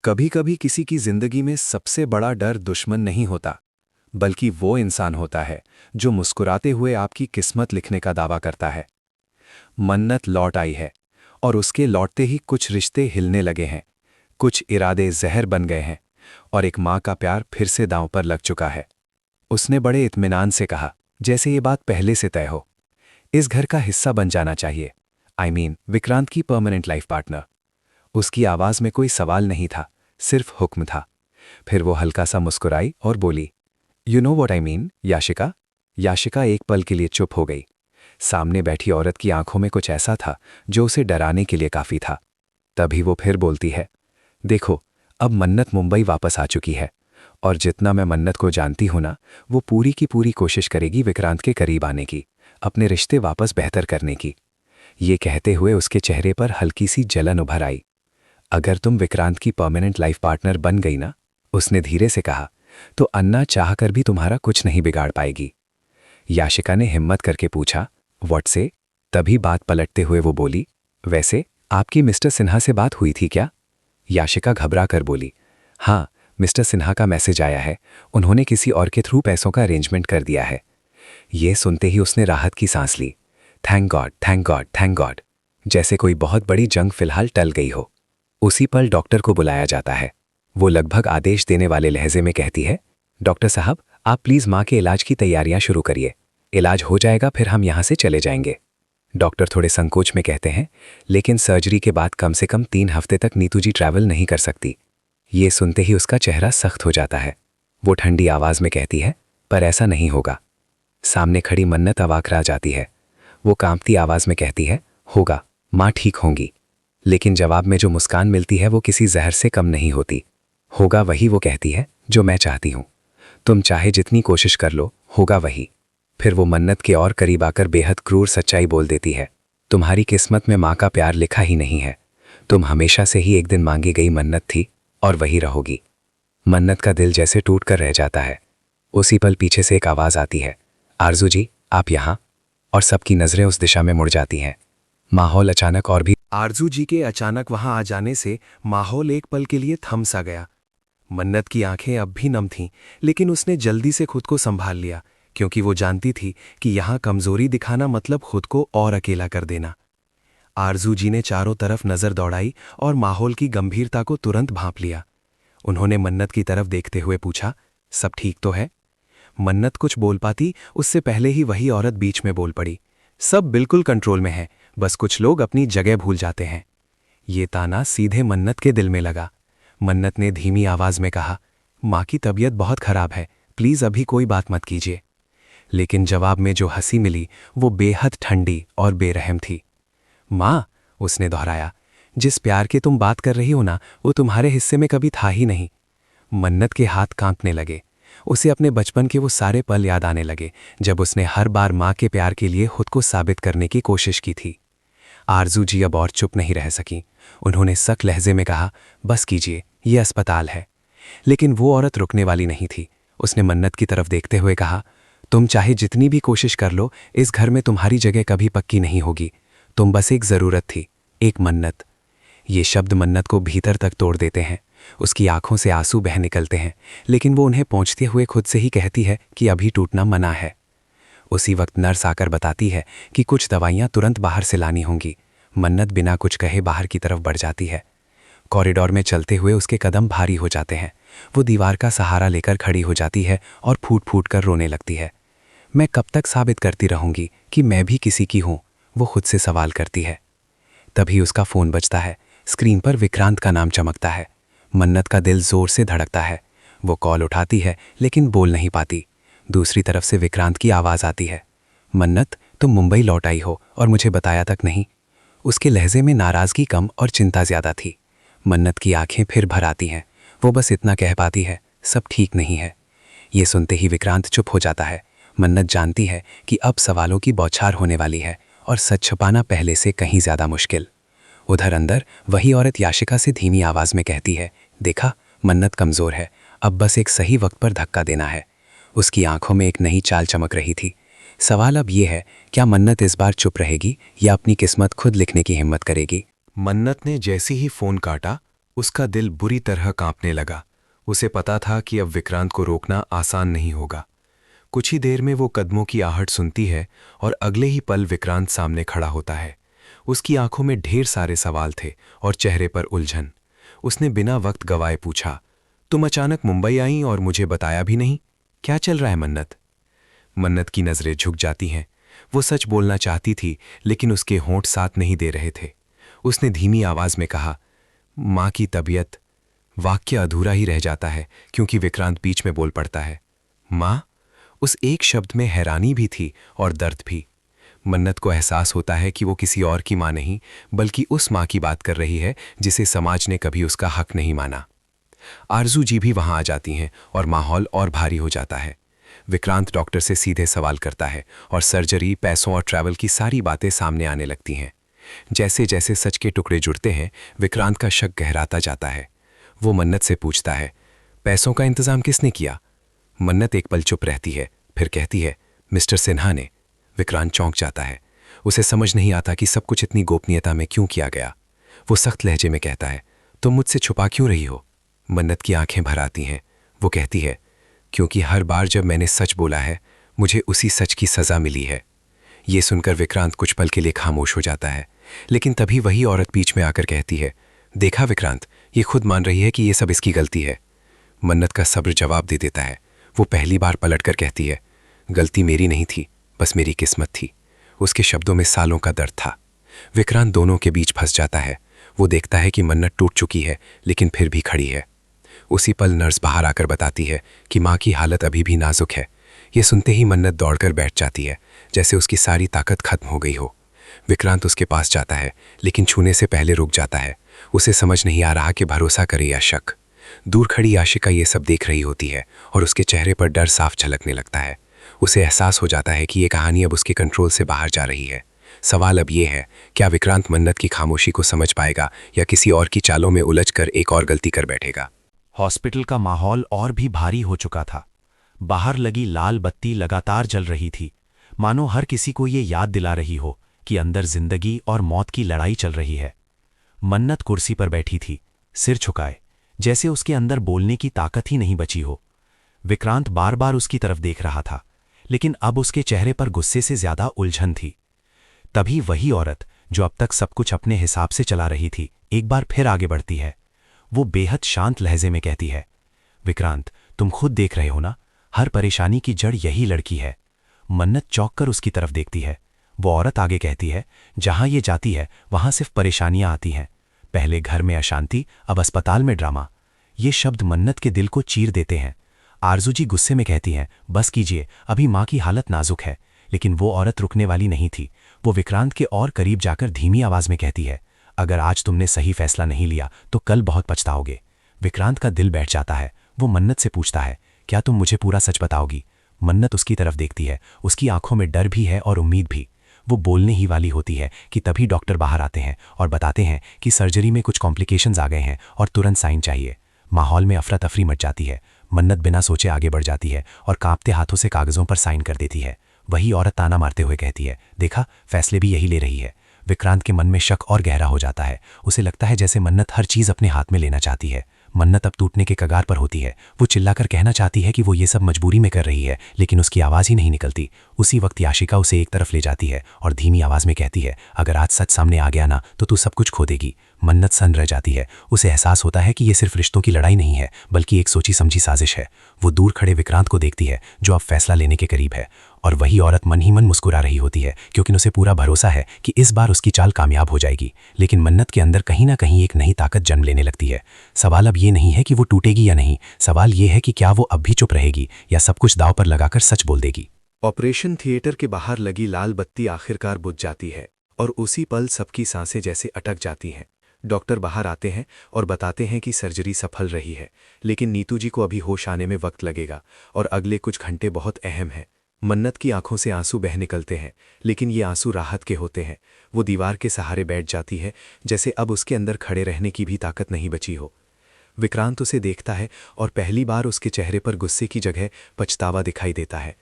कभी कभी किसी की जिंदगी में सबसे बड़ा डर दुश्मन नहीं होता, बल्कि वो इंसान होता है जो मुस्कुराते हुए आपकी किस्मत लिखने का दावा करता है। मन्नत लौट आई है, और उसके लौटते ही कुछ रिश्ते हिलने लगे हैं, कुछ इरादे जहर बन गए हैं, और एक माँ का प्यार फिर से दांव पर लग चुका है। उसने बड़े इत्मीनान से कहा, जैसे ये बात पहले से तय हो, इस घर का हिस्सा बन जाना चाहिए। विक्रांत की परमानेंट लाइफ पार्टनर। उसकी आवाज में कोई सवाल नहीं था, सिर्फ हुक्म था। फिर वो हल्का सा मुस्कुराई और बोली, you know what I mean, Yashika. Yashika एक पल के लिए चुप हो गई। सामने बैठी औरत की आंखों में कुछ ऐसा था जो उसे डराने के लिए काफी था। तभी वो फिर बोलती है, देखो, अब मन्नत मुंबई वापस आ चुकी है, और जितना मैं मन्नत को जानती हूं ना, वो पूरी की पूरी कोशिश करेगी विक्रांत के करीब आने की, अपने रिश्ते वापस बेहतर करने की। ये कहते हुए उसके चेहरे पर हल्की सी जलन उभर आई। अगर तुम विक्रांत की परमानेंट लाइफ पार्टनर बन गई ना, उसने धीरे से कहा, तो अन्ना चाहकर भी तुम्हारा कुछ नहीं बिगाड़ पाएगी। याशिका ने हिम्मत करके पूछा, व्हाट से? तभी बात पलटते हुए वो बोली, वैसे आपकी मिस्टर सिन्हा से बात हुई थी क्या? याशिका घबरा कर बोली, हाँ, मिस्टर सिन्हा का मैसेज आया है, उन्होंने किसी और के थ्रू पैसों का अरेंजमेंट कर दिया है। ये सुनते ही उसने राहत की सांस ली। Thank God, thank God, thank God. जैसे कोई बहुत बड़ी जंग फिलहाल टल गई हो। उसी पल डॉक्टर को बुलाया जाता है। वो लगभग आदेश देने वाले लहजे में कहती है, डॉक्टर साहब, आप प्लीज माँ के इलाज की तैयारियां शुरू करिए। इलाज हो जाएगा फिर हम यहाँ से चले जाएंगे। डॉक्टर थोड़े संकोच में कहते हैं, लेकिन सर्जरी के बाद कम से कम 3 हफ्ते तक नीतू जी ट्रैवल नहीं कर सकती। ये सुनते ही उसका चेहरा सख्त हो जाता है। वो ठंडी आवाज में कहती है, पर ऐसा नहीं होगा। सामने खड़ी मन्नत अवाक रह जाती है। वो कांपती आवाज में कहती है, होगा, माँ ठीक होंगी। लेकिन जवाब में जो मुस्कान मिलती है वो किसी जहर से कम नहीं होती। होगा वही, वो कहती है, जो मैं चाहती हूं। तुम चाहे जितनी कोशिश कर लो, होगा वही। फिर वो मन्नत के और करीब आकर बेहद क्रूर सच्चाई बोल देती है, तुम्हारी किस्मत में माँ का प्यार लिखा ही नहीं है। तुम हमेशा से ही एक दिन मांगी गई मन्नत थी, और वही रहोगी। मन्नत का दिल जैसे टूट कर रह जाता है। उसी पल पीछे से एक आवाज आती है, आरजू जी, आप यहाँ। और सबकी नजरें उस दिशा में मुड़ जाती हैं। माहौल अचानक और भी आरजू जी के अचानक वहां आ जाने से माहौल एक पल के लिए थम सा गया। मन्नत की आंखें अब भी नम थीं, लेकिन उसने जल्दी से खुद को संभाल लिया, क्योंकि वो जानती थी कि यहां कमजोरी दिखाना मतलब खुद को और अकेला कर देना। आरजू जी ने चारों तरफ नजर दौड़ाई और माहौल की गंभीरता को तुरंत भांप लिया। उन्होंने मन्नत की तरफ देखते हुए पूछा, सब ठीक तो है? मन्नत कुछ बोल पाती उससे पहले ही वही औरत बीच में बोल पड़ी, सब बिल्कुल कंट्रोल में है, बस कुछ लोग अपनी जगह भूल जाते हैं। ये ताना सीधे मन्नत के दिल में लगा। मन्नत ने धीमी आवाज में कहा, माँ की तबीयत बहुत खराब है, प्लीज अभी कोई बात मत कीजिए। लेकिन जवाब में जो हंसी मिली वो बेहद ठंडी और बेरहम थी। माँ, उसने दोहराया, जिस प्यार के तुम बात कर रही हो ना, वो तुम्हारे हिस्से में कभी था ही नहीं। मन्नत के हाथ कांपने लगे। उसे अपने बचपन के वो सारे पल याद आने लगे, जब उसने हर बार माँ के प्यार के लिए खुद को साबित करने की कोशिश की थी। आरजू जी अब और चुप नहीं रह सकी। उन्होंने सख्त लहजे में कहा, बस कीजिए, ये अस्पताल है। लेकिन वो औरत रुकने वाली नहीं थी। उसने मन्नत की तरफ देखते हुए कहा, तुम चाहे जितनी भी कोशिश कर लो, इस घर में तुम्हारी जगह कभी पक्की नहीं होगी। तुम बस एक जरूरत थी, एक मन्नत। ये शब्द मन्नत को भीतर तक तोड़ देते हैं। उसकी आंखों से आंसू बह निकलते हैं, लेकिन वो उन्हें पहुंचते हुए खुद से ही कहती है कि अभी टूटना मना है। उसी वक्त नर्स आकर बताती है कि कुछ दवाइयां तुरंत बाहर से लानी होंगी। मन्नत बिना कुछ कहे बाहर की तरफ बढ़ जाती है। कॉरिडोर में चलते हुए उसके कदम भारी हो जाते हैं। वो दीवार का सहारा लेकर खड़ी हो जाती है और फूट फूट कर रोने लगती है। मैं कब तक साबित करती रहूंगी कि मैं भी किसी की हूं, वो खुद से सवाल करती है। तभी उसका फोन बजता है। स्क्रीन पर विक्रांत का नाम चमकता है। मन्नत का दिल जोर से धड़कता है। वो कॉल उठाती है, लेकिन बोल नहीं पाती। दूसरी तरफ से विक्रांत की आवाज आती है, मन्नत, तुम मुंबई लौट आई हो और मुझे बताया तक नहीं। उसके लहजे में नाराजगी कम और चिंता ज्यादा थी। मन्नत की आंखें फिर भर आती हैं। वो बस इतना कह पाती है, सब ठीक नहीं है। ये सुनते ही विक्रांत चुप हो जाता है। मन्नत जानती है कि अब सवालों की बौछार होने वाली है, और सच छुपाना पहले से कहीं ज्यादा मुश्किल। उधर अंदर वही औरत याशिका से धीमी आवाज में कहती है, देखा, मन्नत कमजोर है, अब बस एक सही वक्त पर धक्का देना है। उसकी आंखों में एक नई चाल चमक रही थी। सवाल अब यह है, क्या मन्नत इस बार चुप रहेगी या अपनी किस्मत खुद लिखने की हिम्मत करेगी? मन्नत ने जैसे ही फोन काटा, उसका दिल बुरी तरह कांपने लगा। उसे पता था कि अब विक्रांत को रोकना आसान नहीं होगा। कुछ ही देर में वो कदमों की आहट सुनती है और अगले ही पल विक्रांत सामने खड़ा होता है। उसकी आंखों में ढेर सारे सवाल थे और चेहरे पर उलझन। उसने बिना वक्त गवाए पूछा, तुम अचानक मुंबई आई और मुझे बताया भी नहीं? क्या चल रहा है मन्नत? मन्नत की नजरें झुक जाती हैं। वो सच बोलना चाहती थी, लेकिन उसके होंठ साथ नहीं दे रहे थे। उसने धीमी आवाज में कहा, माँ की तबीयत। वाक्य अधूरा ही रह जाता है क्योंकि विक्रांत बीच में बोल पड़ता है, माँ? उस एक शब्द में हैरानी भी थी और दर्द भी। मन्नत को एहसास होता है कि वो किसी और की माँ नहीं, बल्कि उस माँ की बात कर रही है जिसे समाज ने कभी उसका हक नहीं माना। आरजू जी भी वहां आ जाती हैं और माहौल और भारी हो जाता है। विक्रांत डॉक्टर से सीधे सवाल करता है और सर्जरी, पैसों और ट्रैवल की सारी बातें सामने आने लगती हैं। जैसे जैसे सच के टुकड़े जुड़ते हैं, विक्रांत का शक गहराता जाता है। वो मन्नत से पूछता है, पैसों का इंतजाम किसने किया? मन्नत एक पल चुप रहती है, फिर कहती है, मिस्टर सिन्हा ने। विक्रांत चौंक जाता है। उसे समझ नहीं आता कि सब कुछ इतनी गोपनीयता में क्यों किया गया। वो सख्त लहजे में कहता है, तुम मुझसे छुपा क्यों रही हो? मन्नत की आंखें भर आती हैं। वो कहती है, क्योंकि हर बार जब मैंने सच बोला है, मुझे उसी सच की सजा मिली है। ये सुनकर विक्रांत कुछ पल के लिए खामोश हो जाता है, लेकिन तभी वही औरत बीच में आकर कहती है, देखा विक्रांत, ये खुद मान रही है कि ये सब इसकी गलती है। मन्नत का सब्र जवाब दे देता है। वो पहली बार पलटकर कहती है, गलती मेरी नहीं थी, बस मेरी किस्मत थी। उसके शब्दों में सालों का दर्द था। विक्रांत दोनों के बीच फंस जाता है। वो देखता है कि मन्नत टूट चुकी है, लेकिन फिर भी खड़ी है। उसी पल नर्स बाहर आकर बताती है कि माँ की हालत अभी भी नाजुक है। ये सुनते ही मन्नत दौड़कर बैठ जाती है, जैसे उसकी सारी ताकत खत्म हो गई हो। विक्रांत उसके पास जाता है, लेकिन छूने से पहले रुक जाता है। उसे समझ नहीं आ रहा कि भरोसा करे या शक। दूर खड़ी आशिका ये सब देख रही होती है और उसके चेहरे पर डर साफ झलकने लगता है। उसे एहसास हो जाता है कि ये कहानी अब उसके कंट्रोल से बाहर जा रही है। सवाल अब ये है, क्या विक्रांत मन्नत की खामोशी को समझ पाएगा या किसी और की चालों में उलझकर एक और गलती कर बैठेगा? हॉस्पिटल का माहौल और भी भारी हो चुका था। बाहर लगी लाल बत्ती लगातार जल रही थी, मानो हर किसी को ये याद दिला रही हो कि अंदर जिंदगी और मौत की लड़ाई चल रही है। मन्नत कुर्सी पर बैठी थी, सिर झुकाए, जैसे उसके अंदर बोलने की ताकत ही नहीं बची हो। विक्रांत बार बार उसकी तरफ देख रहा था, लेकिन अब उसके चेहरे पर गुस्से से ज्यादा उलझन थी। तभी वही औरत जो अब तक सब कुछ अपने हिसाब से चला रही थी, एक बार फिर आगे बढ़ती है। वो बेहद शांत लहजे में कहती है, विक्रांत, तुम खुद देख रहे हो ना, हर परेशानी की जड़ यही लड़की है। मन्नत चौंक कर उसकी तरफ देखती है। वो औरत आगे कहती है, जहां ये जाती है वहां सिर्फ परेशानियां आती हैं। पहले घर में अशांति, अब अस्पताल में ड्रामा। ये शब्द मन्नत के दिल को चीर देते हैं। आरजू जी गुस्से में कहती हैं, बस कीजिए, अभी माँ की हालत नाजुक है। लेकिन वो औरत रुकने वाली नहीं थी। वो विक्रांत के और करीब जाकर धीमी आवाज में कहती है, अगर आज तुमने सही फैसला नहीं लिया तो कल बहुत पछताओगे। विक्रांत का दिल बैठ जाता है। वो मन्नत से पूछता है, क्या तुम मुझे पूरा सच बताओगी? मन्नत उसकी तरफ देखती है। उसकी आंखों में डर भी है और उम्मीद भी। वो बोलने ही वाली होती है कि तभी डॉक्टर बाहर आते हैं और बताते हैं कि सर्जरी में कुछ कॉम्प्लिकेशंस आ गए हैं और तुरंत साइन चाहिए। माहौल में अफरा तफरी मच जाती है। मन्नत बिना सोचे आगे बढ़ जाती है और कांपते हाथों से कागजों पर साइन कर देती है। वही औरत ताना मारते हुए कहती है, देखा, फैसले भी यही ले रही है। विक्रांत के मन में शक और गहरा हो जाता है। उसे लगता है जैसे मन्नत हर चीज अपने हाथ में लेना चाहती है। मन्नत अब टूटने के कगार पर होती है। वो चिल्लाकर कहना चाहती है कि वो ये सब मजबूरी में कर रही है, लेकिन उसकी आवाज ही नहीं निकलती। उसी वक्त याशिका उसे एक तरफ ले जाती है और धीमी आवाज में कहती है, अगर आज सच सामने आ गया ना तो तू सब कुछ खो देगी। मन्नत सन रह जाती है। उसे एहसास होता है कि ये सिर्फ रिश्तों की लड़ाई नहीं है, बल्कि एक सोची समझी साजिश है। वो दूर खड़े विक्रांत को देखती है, जो अब फैसला लेने के करीब है। और वही औरत मन ही मन मुस्कुरा रही होती है, क्योंकि उसे पूरा भरोसा है कि इस बार उसकी चाल कामयाब हो जाएगी। लेकिन मन्नत के अंदर कहीं ना कहीं एक नई ताकत जन्म लेने लगती है। सवाल अब ये नहीं है कि वो टूटेगी या नहीं, सवाल ये है कि क्या वो अब भी चुप रहेगी या सब कुछ दांव पर लगाकर सच बोल देगी। ऑपरेशन थिएटर के बाहर लगी लाल बत्ती आखिरकार बुझ जाती है और उसी पल सबकी सांसें जैसे अटक जाती हैं। डॉक्टर बाहर आते हैं और बताते हैं कि सर्जरी सफल रही है, लेकिन नीतू जी को अभी होश आने में वक्त लगेगा और अगले कुछ घंटे बहुत अहम हैं। मन्नत की आंखों से आंसू बह निकलते हैं, लेकिन ये आंसू राहत के होते हैं। वो दीवार के सहारे बैठ जाती है, जैसे अब उसके अंदर खड़े रहने की भी ताकत नहीं बची हो। विक्रांत उसे देखता है और पहली बार उसके चेहरे पर गुस्से की जगह पछतावा दिखाई देता है।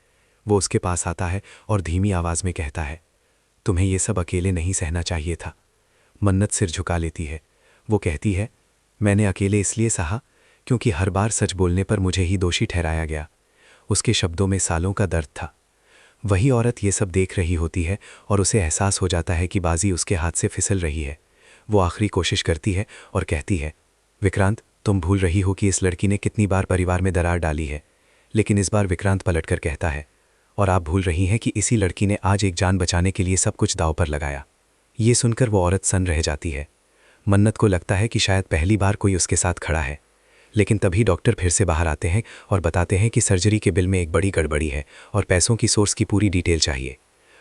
वो उसके पास आता है और धीमी आवाज में कहता है, तुम्हें ये सब अकेले नहीं सहना चाहिए था। मन्नत सिर झुका लेती है। वो कहती है, मैंने अकेले इसलिए सहा क्योंकि हर बार सच बोलने पर मुझे ही दोषी ठहराया गया। उसके शब्दों में सालों का दर्द था। वही औरत ये सब देख रही होती है और उसे एहसास हो जाता है कि बाजी उसके हाथ से फिसल रही है। वो आखिरी कोशिश करती है और कहती है, विक्रांत, तुम भूल रही हो कि इस लड़की ने कितनी बार परिवार में दरार डाली है। लेकिन इस बार विक्रांत पलटकर कहता है, और आप भूल रही हैं कि इसी लड़की ने आज एक जान बचाने के लिए सब कुछ दांव पर लगाया। ये सुनकर वो औरत सन्न रह जाती है। मन्नत को लगता है कि शायद पहली बार कोई उसके साथ खड़ा है। लेकिन तभी डॉक्टर फिर से बाहर आते हैं और बताते हैं कि सर्जरी के बिल में एक बड़ी गड़बड़ी है और पैसों की सोर्स की पूरी डिटेल चाहिए।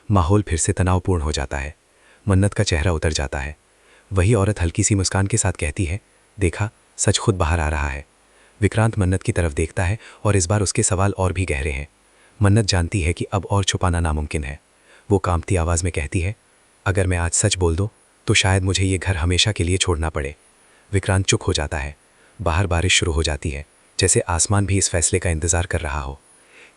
माहौल फिर से तनावपूर्ण हो जाता है। मन्नत का चेहरा उतर जाता है। वही औरत हल्की सी मुस्कान के साथ कहती है, देखा, सच खुद बाहर आ रहा है। विक्रांत मन्नत की तरफ देखता है और इस बार उसके सवाल और भी गहरे हैं। मन्नत जानती है कि अब और छुपाना नामुमकिन है। वो कांपती आवाज़ में कहती है, अगर मैं आज सच बोल दूँ तो शायद मुझे ये घर हमेशा के लिए छोड़ना पड़े। विक्रांत चुप हो जाता है। बाहर बारिश शुरू हो जाती है, जैसे आसमान भी इस फैसले का इंतजार कर रहा हो।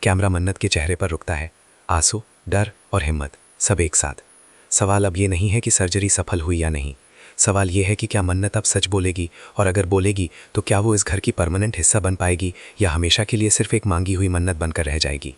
कैमरा मन्नत के चेहरे पर रुकता है। आंसू, डर और हिम्मत सब एक साथ। सवाल अब ये नहीं है कि सर्जरी सफल हुई या नहीं। सवाल ये है कि क्या मन्नत अब सच बोलेगी, और अगर बोलेगी तो क्या वो इस घर की परमानेंट हिस्सा बन पाएगी या हमेशा के लिए सिर्फ एक मांगी हुई मन्नत बनकर रह जाएगी।